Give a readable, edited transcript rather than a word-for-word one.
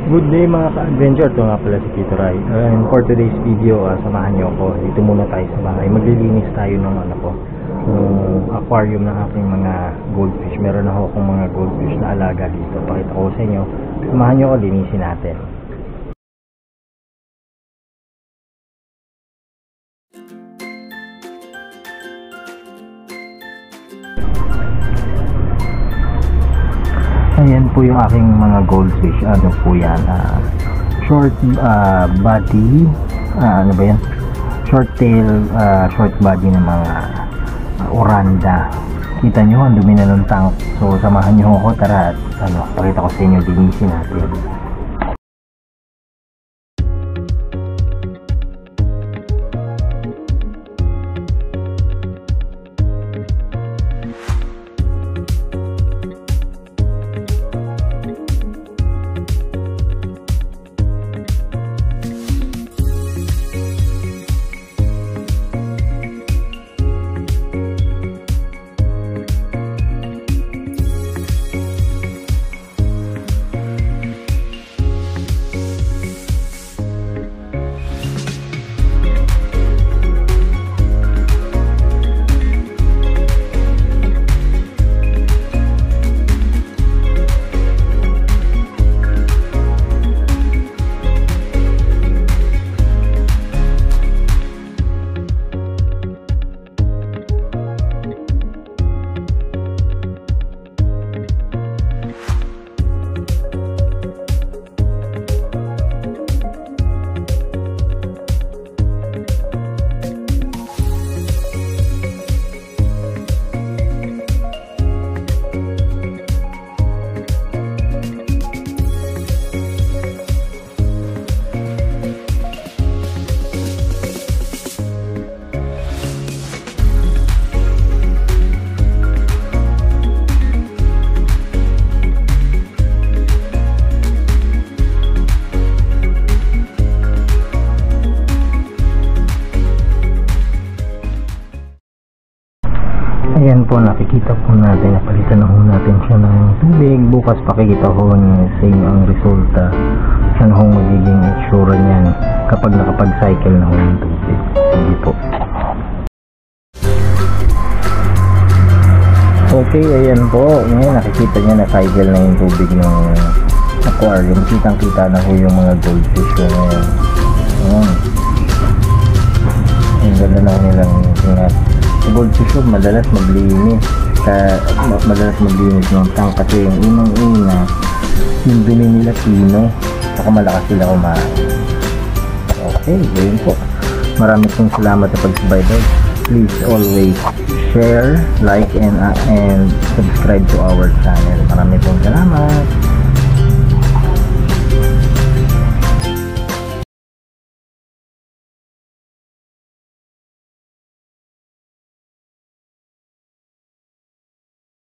Good day mga ka-adventure, ito nga pala si Tito Rai. And for today's video, samahan niyo ako. Dito muna tayo sa bahay. Maglilinis tayo ng aquarium ng aking mga goldfish. Meron ako akong mga goldfish na alaga dito. Pakita ko sa inyo. Samahan niyo ako, linisin natin. Ayan po yung aking mga goldfish. Ano po yan? Short body. Ano ba yan? Short tail, short body ng mga oranda. Kita nyo, ang dumi na ng tank. So, samahan nyo ako. Tara, pakita ko sa inyo. Linisin natin. Ayan po, nakikita po natin, napalitan na po natin siya ng tubig. Bukas pakikita ko sa inyo ang resulta. Saan ho magiging itsura niyan kapag nakapag-cycle na ho ng tubig. Sige po. Okay, ayan po. Ngayon nakikita niya na cycle na yung tubig ng aquarium. Kitang-kita na ho yung mga goldfish ko ngayon. Ang ganda na nilang tingnan. Goldfish madalas maglinis ng tank kasi yung unang-una yung dumi nila pino, saka malakas sila kumain. Okay, yun po. Maraming salamat sa pagsubaybay. Please always share, like and subscribe to our channel. Maraming